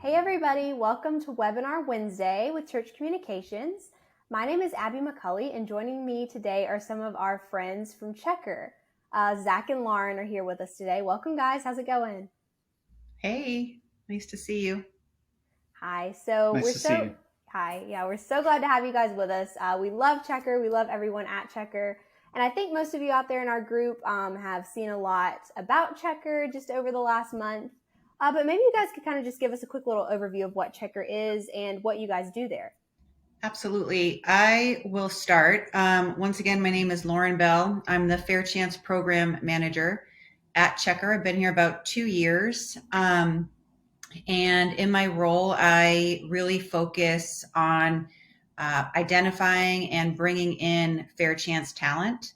Hey everybody, welcome to Webinar Wednesday with Church Communications. My name is Abby McCulley, and joining me today are some of our friends from Checkr. Zach and Lauren are here with us today. Welcome guys, how's it going? Hey, nice to see you. Hi, we're so glad to have you guys with us. We love Checkr, we love everyone at Checkr. And I think most of you out there in our group have seen a lot about Checkr just over the last month. But maybe you guys could kind of just give us a quick little overview of what Checkr is and what you guys do there. Absolutely. I will start. Once again, my name is Lauren Bell. I'm the Fair Chance Program Manager at Checkr. I've been here about 2 years. And in my role, I really focus on identifying and bringing in fair chance talent.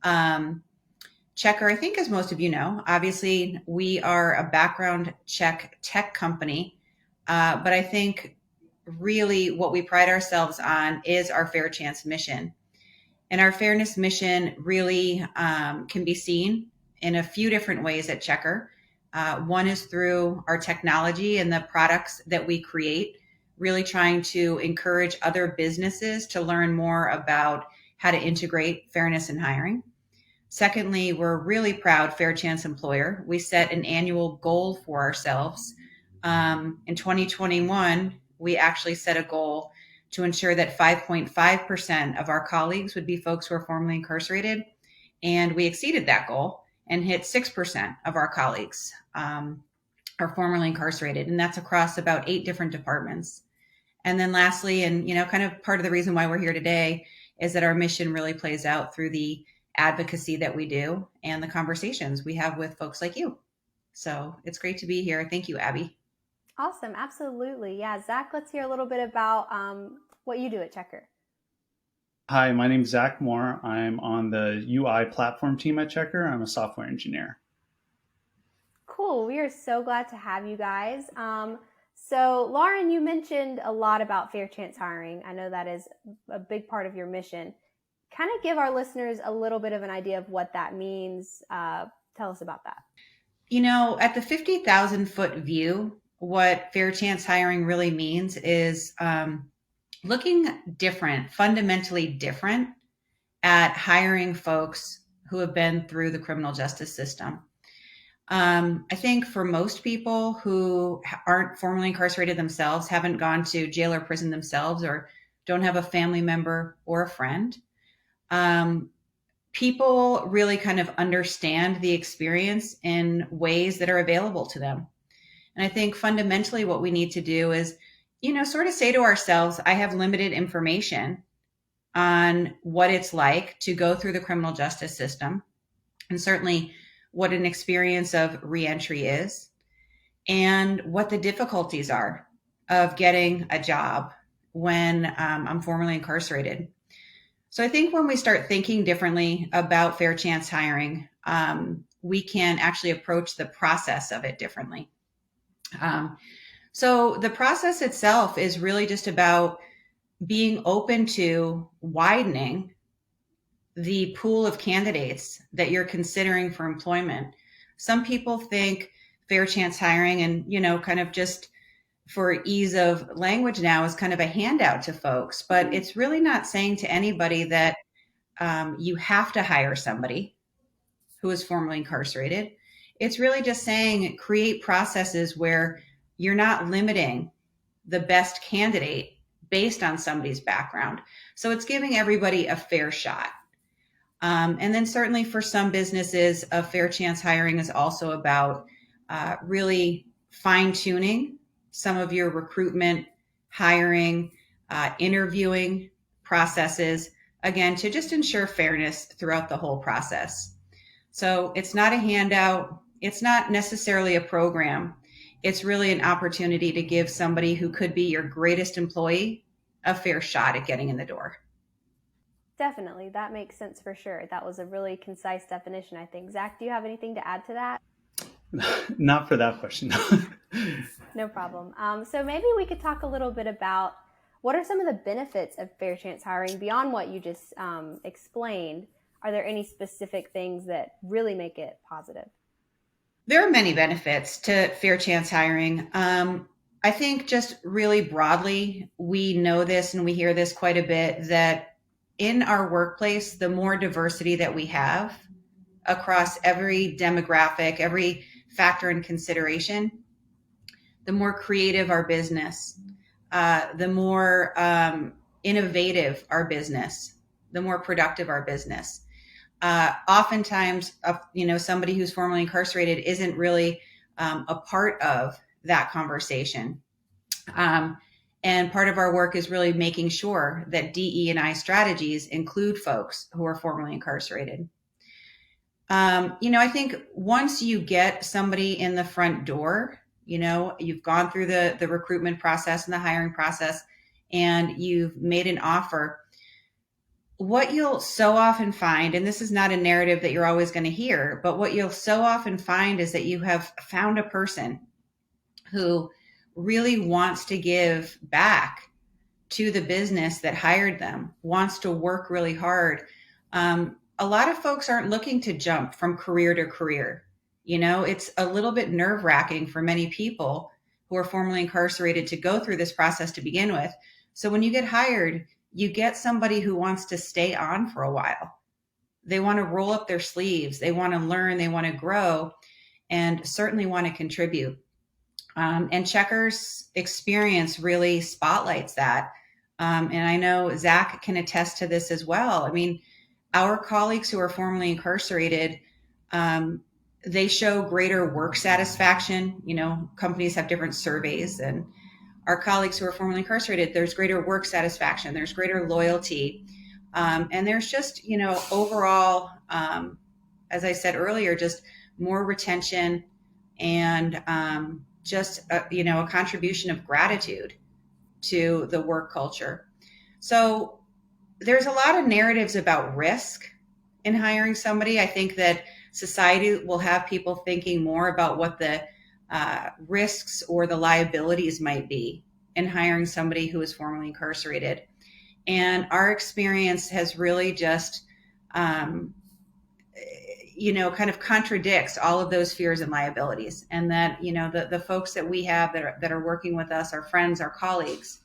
Checkr, I think, as most of you know, obviously we are a background check tech company, but I think really what we pride ourselves on is our fair chance mission. And our fairness mission really can be seen in a few different ways at Checkr. One is through our technology and the products that we create, really trying to encourage other businesses to learn more about how to integrate fairness in hiring. Secondly, we're a really proud Fair Chance employer. We set an annual goal for ourselves. In 2021, we actually set a goal to ensure that 5.5% of our colleagues would be folks who are formerly incarcerated. And we exceeded that goal and hit 6% of our colleagues are formerly incarcerated. And that's across about 8 different departments. And then lastly, and kind of part of the reason why we're here today is that our mission really plays out through the advocacy that we do and the conversations we have with folks like you. So it's great to be here. Thank you, Abby. Awesome. Absolutely. Yeah. Zach, let's hear a little bit about what you do at Checkr. Hi, my name is Zach Moore. I'm on the UI platform team at Checkr. I'm a software engineer. Cool. We are so glad to have you guys. So Lauren, you mentioned a lot about fair chance hiring. I know that is a big part of your mission. Kind of give our listeners a little bit of an idea of what that means. Tell us about that. At the 50,000 foot view, what fair chance hiring really means is looking different, fundamentally different at hiring folks who have been through the criminal justice system. I think for most people who aren't formerly incarcerated themselves, haven't gone to jail or prison themselves, or don't have a family member or a friend, people really kind of understand the experience in ways that are available to them. And I think fundamentally what we need to do is, sort of say to ourselves, I have limited information on what it's like to go through the criminal justice system, and certainly what an experience of reentry is, and what the difficulties are of getting a job when I'm formerly incarcerated. So I think when we start thinking differently about fair chance hiring, we can actually approach the process of it differently. So the process itself is really just about being open to widening the pool of candidates that you're considering for employment. Some people think fair chance hiring and, kind of just for ease of language now is kind of a handout to folks, but it's really not saying to anybody that you have to hire somebody who is formerly incarcerated. It's really just saying create processes where you're not limiting the best candidate based on somebody's background. So it's giving everybody a fair shot. And then certainly for some businesses, a fair chance hiring is also about really fine-tuning some of your recruitment, hiring, interviewing processes, again, to just ensure fairness throughout the whole process. So it's not a handout. It's not necessarily a program. It's really an opportunity to give somebody who could be your greatest employee a fair shot at getting in the door. Definitely. That makes sense for sure. That was a really concise definition, I think. Zach, do you have anything to add to that? Not for that question. No problem. So maybe we could talk a little bit about what are some of the benefits of fair chance hiring beyond what you just explained. Are there any specific things that really make it positive? There are many benefits to fair chance hiring. I think just really broadly, we know this and we hear this quite a bit, that in our workplace, the more diversity that we have across every demographic, every factor in consideration, the more creative our business, the more innovative our business, the more productive our business. Oftentimes, somebody who's formerly incarcerated isn't really a part of that conversation. And part of our work is really making sure that DE&I strategies include folks who are formerly incarcerated. I think once you get somebody in the front door, you've gone through the recruitment process and the hiring process, and you've made an offer. What you'll so often find, and this is not a narrative that you're always going to hear, but what you'll so often find is that you have found a person who really wants to give back to the business that hired them, wants to work really hard. A lot of folks aren't looking to jump from career to career. It's a little bit nerve-wracking for many people who are formerly incarcerated to go through this process to begin with. So when you get hired, you get somebody who wants to stay on for a while. They want to roll up their sleeves. They want to learn. They want to grow, and certainly want to contribute. And Checkr's experience really spotlights that. And I know Zach can attest to this as well. I mean, our colleagues who are formerly incarcerated, they show greater work satisfaction. Companies have different surveys, and our colleagues who are formerly incarcerated, there's greater work satisfaction, there's greater loyalty. And there's just, overall, as I said earlier, just more retention and just, a contribution of gratitude to the work culture. So there's a lot of narratives about risk in hiring somebody. I think that society will have people thinking more about what the risks or the liabilities might be in hiring somebody who is formerly incarcerated. And our experience has really just, kind of contradicts all of those fears and liabilities. And that, the folks that we have that are working with us, our friends, our colleagues,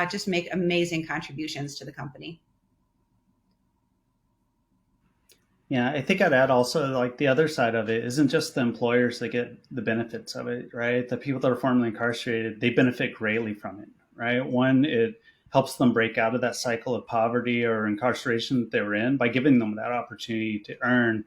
just make amazing contributions to the company. Yeah, I think I'd add also, like, the other side of it isn't just the employers that get the benefits of it, right? The people that are formerly incarcerated, they benefit greatly from it, right? One, it helps them break out of that cycle of poverty or incarceration that they were in by giving them that opportunity to earn,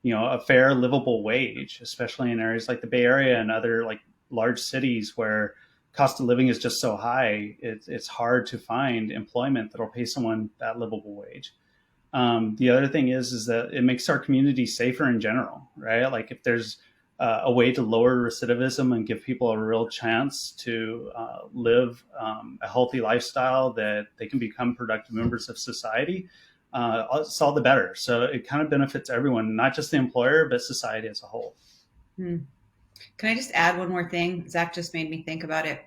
a fair, livable wage, especially in areas like the Bay Area and other like large cities where cost of living is just so high. It's hard to find employment that'll pay someone that livable wage. The other thing is that it makes our community safer in general, right? Like if there's a way to lower recidivism and give people a real chance to live a healthy lifestyle that they can become productive members of society, it's all the better. So it kind of benefits everyone, not just the employer, but society as a whole. Can I just add one more thing? Zach just made me think about it.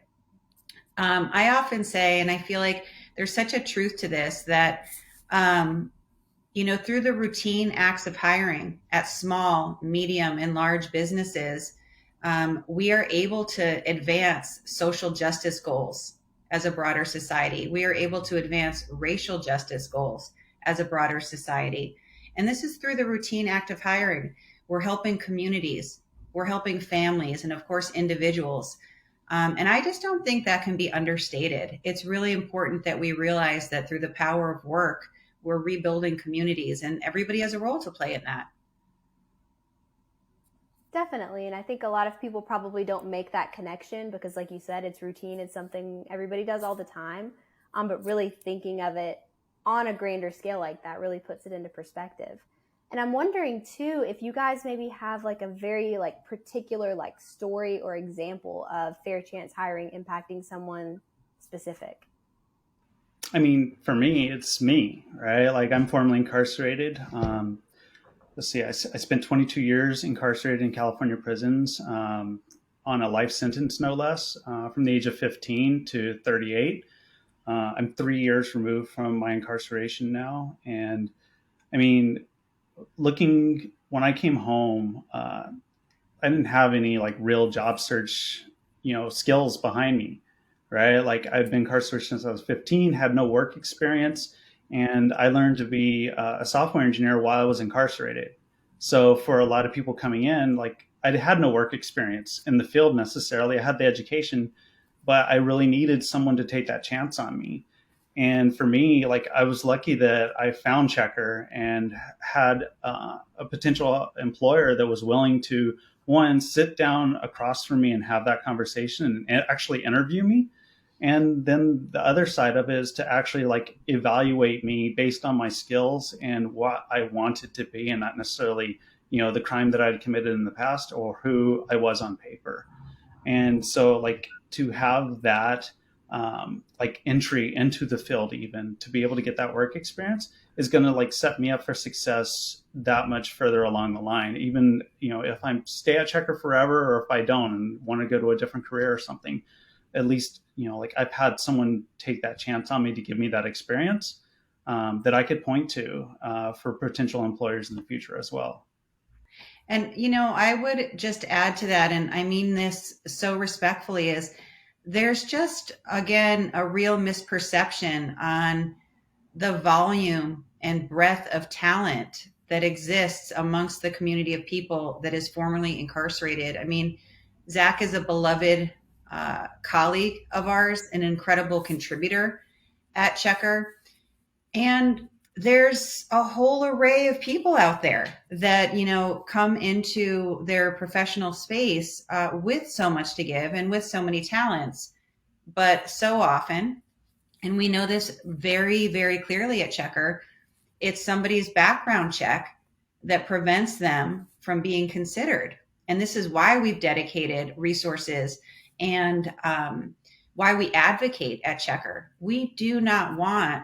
I often say, and I feel like there's such a truth to this, that through the routine acts of hiring at small, medium, and large businesses, we are able to advance social justice goals as a broader society. We are able to advance racial justice goals as a broader society. And this is through the routine act of hiring. We're helping communities, we're helping families, and of course, individuals. And I just don't think that can be understated. It's really important that we realize that through the power of work, we're rebuilding communities, and everybody has a role to play in that. Definitely. And I think a lot of people probably don't make that connection because, like you said, it's routine. It's something everybody does all the time. But really thinking of it on a grander scale like that really puts it into perspective. And I'm wondering too, if you guys maybe have like a very like particular like story or example of fair chance hiring impacting someone specific. I mean, for me, it's me, right? Like I'm formerly incarcerated. Let's see, I spent 22 years incarcerated in California prisons on a life sentence, no less, from the age of 15 to 38. I'm 3 years removed from my incarceration now. And I mean, when I came home, I didn't have any like real job search skills behind me, right? Like I've been incarcerated since I was 15, had no work experience, and I learned to be a software engineer while I was incarcerated. So for a lot of people coming in, like I had no work experience in the field necessarily. I had the education, but I really needed someone to take that chance on me. And for me, like I was lucky that I found Checkr and had a potential employer that was willing to, one, sit down across from me and have that conversation and actually interview me. And then the other side of it is to actually like evaluate me based on my skills and what I wanted to be, and not necessarily, the crime that I'd committed in the past or who I was on paper. And so like to have that like entry into the field, even to be able to get that work experience, is going to like set me up for success that much further along the line. Even, if I stay at Checkr forever, or if I don't and want to go to a different career or something, at least, like I've had someone take that chance on me to give me that experience that I could point to for potential employers in the future as well. And, I would just add to that, and I mean this so respectfully, is there's just, again, a real misperception on the volume and breadth of talent that exists amongst the community of people that is formerly incarcerated. I mean, Zach is a beloved colleague of ours, an incredible contributor at Checkr. And there's a whole array of people out there that, come into their professional space with so much to give and with so many talents. But so often, and we know this very, very clearly at Checkr, it's somebody's background check that prevents them from being considered. And this is why we've dedicated resources and why we advocate at Checkr. We do not want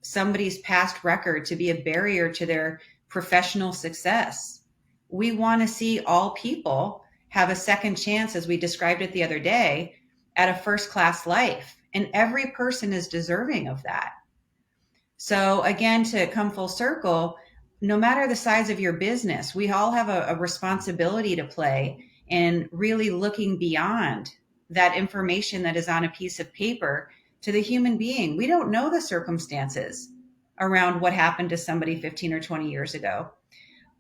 somebody's past record to be a barrier to their professional success. We want to see all people have a second chance, as we described it the other day, at a first-class life. And every person is deserving of that. So again, to come full circle, no matter the size of your business, we all have a responsibility to play in really looking beyond that information that is on a piece of paper to the human being. We don't know the circumstances around what happened to somebody 15 or 20 years ago.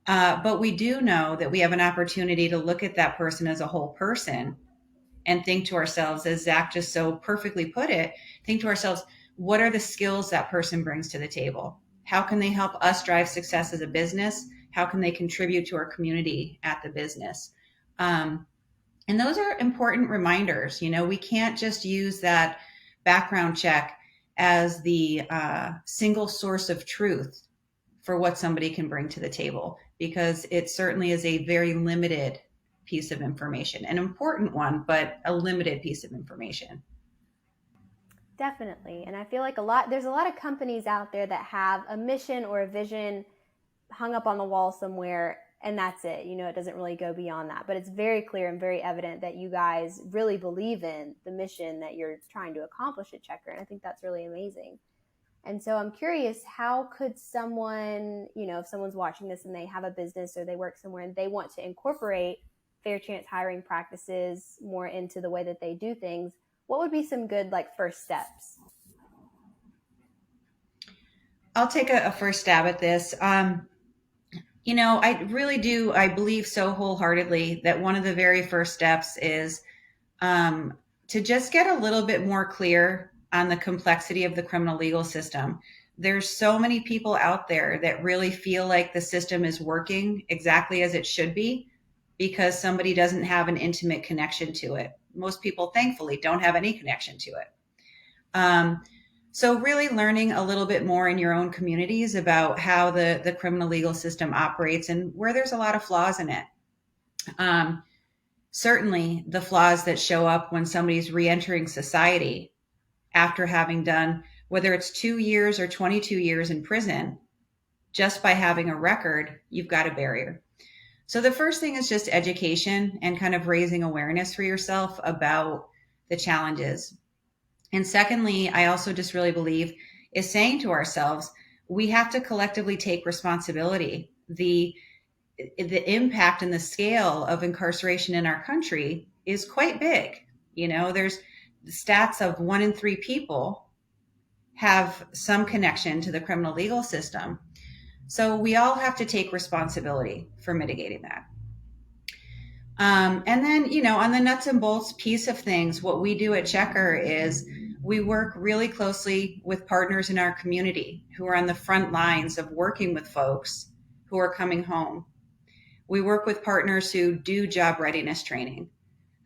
But we do know that we have an opportunity to look at that person as a whole person and think to ourselves, as Zach just so perfectly put it, think to ourselves, what are the skills that person brings to the table? How can they help us drive success as a business? How can they contribute to our community at the business? And those are important reminders. We can't just use that background check as the single source of truth for what somebody can bring to the table, because it certainly is a very limited piece of information, an important one, but a limited piece of information. Definitely. And I feel like there's a lot of companies out there that have a mission or a vision hung up on the wall somewhere, and that's it. It doesn't really go beyond that. But it's very clear and very evident that you guys really believe in the mission that you're trying to accomplish at Checkr. And I think that's really amazing. And so I'm curious, how could someone, if someone's watching this and they have a business or they work somewhere and they want to incorporate fair chance hiring practices more into the way that they do things, what would be some good first steps? I'll take a first stab at this. I believe so wholeheartedly that one of the very first steps is to just get a little bit more clear on the complexity of the criminal legal system. There's so many people out there that really feel like the system is working exactly as it should be because somebody doesn't have an intimate connection to it. Most people, thankfully, don't have any connection to it. So really learning a little bit more in your own communities about how the criminal legal system operates and where there's a lot of flaws in it. Certainly the flaws that show up when somebody's reentering society after having done, whether it's 2 years or 22 years in prison, just by having a record, you've got a barrier. So the first thing is just education and kind of raising awareness for yourself about the challenges. And secondly, I also just really believe is saying to ourselves, we have to collectively take responsibility. The impact and the scale of incarceration in our country is quite big. There's stats of 1 in 3 people have some connection to the criminal legal system. So we all have to take responsibility for mitigating that. And then, on the nuts and bolts piece of things, what we do at Checkr is we work really closely with partners in our community who are on the front lines of working with folks who are coming home. We work with partners who do job readiness training,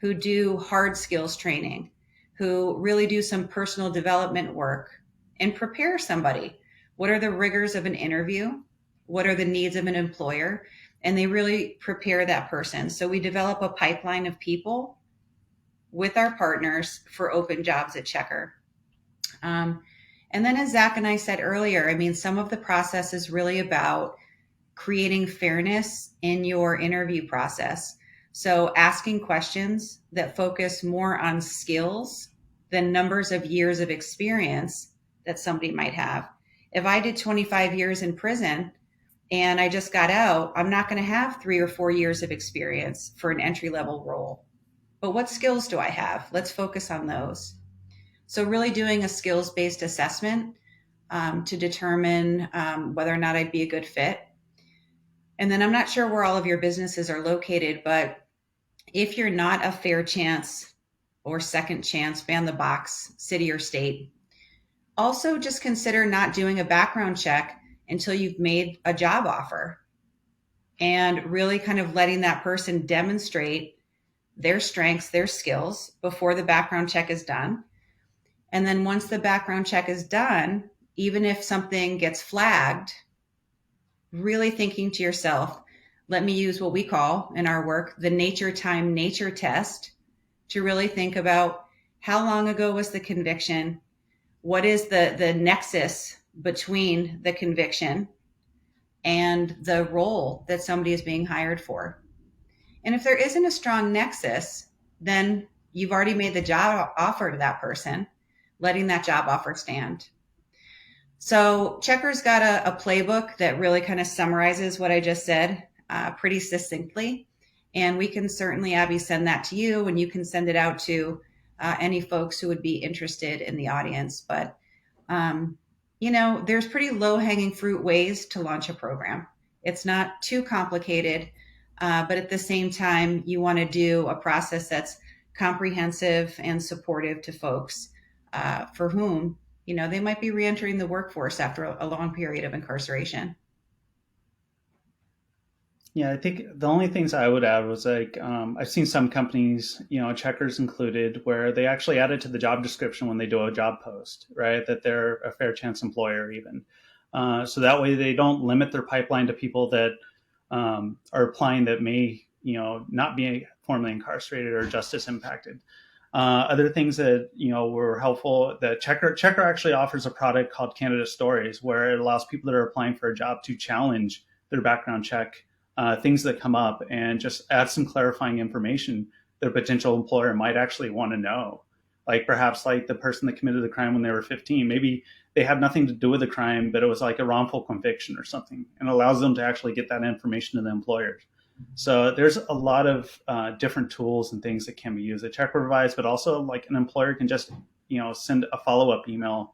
who do hard skills training, who really do some personal development work and prepare somebody. What are the rigors of an interview? What are the needs of an employer? And they really prepare that person. So we develop a pipeline of people with our partners for open jobs at Checkr. And then as Zach and I said earlier, some of the process is really about creating fairness in your interview process. So asking questions that focus more on skills than numbers of years of experience that somebody might have. If I did 25 years in prison and I just got out, I'm not going to have 3 or 4 years of experience for an entry-level role. But what skills do I have? Let's focus on those. So really doing a skills-based assessment to determine whether or not I'd be a good fit. And then I'm not sure where all of your businesses are located, but if you're not a fair chance or second chance, ban the box, city or state, also just consider not doing a background check until you've made a job offer and really kind of letting that person demonstrate their strengths, their skills before the background check is done. And then once the background check is done, even if something gets flagged, really thinking to yourself, let me use what we call in our work, the nature time nature test, to really think about how long ago was the conviction? What is the nexus between the conviction and the role that somebody is being hired for? And if there isn't a strong nexus, then you've already made the job offer to that person, letting that job offer stand. So Checkr's got a playbook that really kind of summarizes what I just said pretty succinctly. And we can certainly, Abby, send that to you, and you can send it out to any folks who would be interested in the audience. But, there's pretty low-hanging fruit ways to launch a program. It's not too complicated, but at the same time, you want to do a process that's comprehensive and supportive to folks for whom they might be reentering the workforce after a long period of incarceration. Yeah, I think the only things I would add was I've seen some companies, Checkr's included, where they actually add it to the job description when they do a job post, right? That they're a fair chance employer even. So that way they don't limit their pipeline to people that are applying that may, not be formerly incarcerated or justice impacted. Other things that, were helpful, that Checkr actually offers a product called Candidate Stories, where it allows people that are applying for a job to challenge their background check, things that come up, and just add some clarifying information their potential employer might actually want to know. Like perhaps like the person that committed the crime when they were 15, maybe they had nothing to do with the crime, but it was like a wrongful conviction or something, and allows them to actually get that information to the employers. So there's a lot of different tools and things that can be used that Checkr provides, but also like an employer can just, send a follow-up email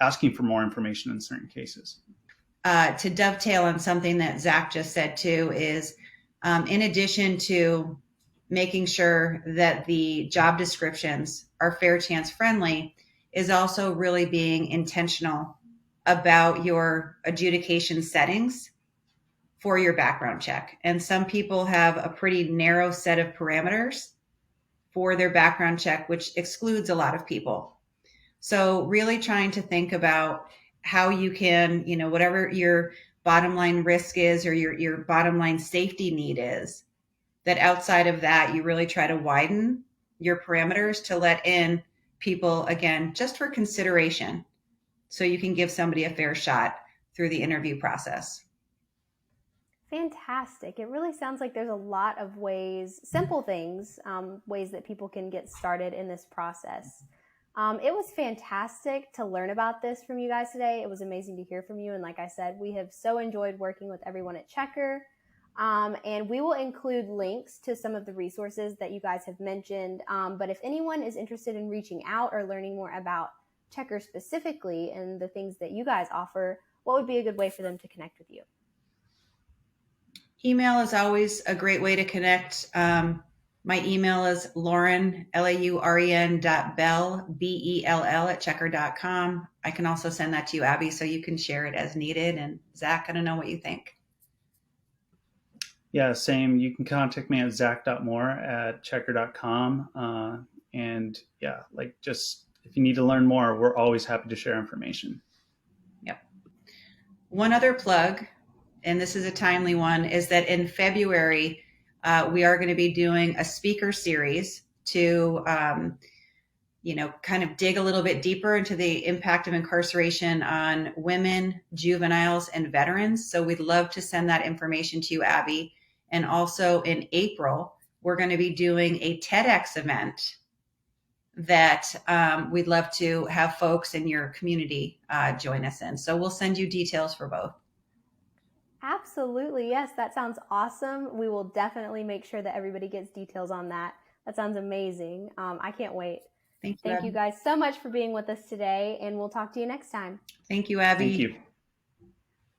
asking for more information in certain cases. To dovetail on something that Zach just said too is, in addition to making sure that the job descriptions are fair chance friendly, is also really being intentional about your adjudication settings for your background check. And some people have a pretty narrow set of parameters for their background check, which excludes a lot of people. So really trying to think about how you can, whatever your bottom line risk is or your bottom line safety need is, that outside of that, you really try to widen your parameters to let in people, again, just for consideration, so you can give somebody a fair shot through the interview process. Fantastic. It really sounds like there's a lot of ways, simple things, ways that people can get started in this process. It was fantastic to learn about this from you guys today. It was amazing to hear from you. And like I said, we have so enjoyed working with everyone at Checkr. And we will include links to some of the resources that you guys have mentioned. But if anyone is interested in reaching out or learning more about Checkr specifically and the things that you guys offer, what would be a good way for them to connect with you? Email is always a great way to connect. My email is Lauren, LAUREN.Bell, BELL at checkr.com. I can also send that to you, Abby, so you can share it as needed. And Zach, I don't know what you think. Yeah, same. You can contact me at zach.moore@checkr.com. And yeah, like just if you need to learn more, we're always happy to share information. Yep. One other plug, and this is a timely one, is that in February, we are going to be doing a speaker series to, kind of dig a little bit deeper into the impact of incarceration on women, juveniles, and veterans. So we'd love to send that information to you, Abby. And also in April, we're going to be doing a TEDx event that we'd love to have folks in your community join us in. So we'll send you details for both. Absolutely. Yes, that sounds awesome. We will definitely make sure that everybody gets details on that. That sounds amazing. I can't wait. Thank you, Thank Abby. you guys so much for being with us today, and we'll talk to you next time. Thank you, Abby. Thank you.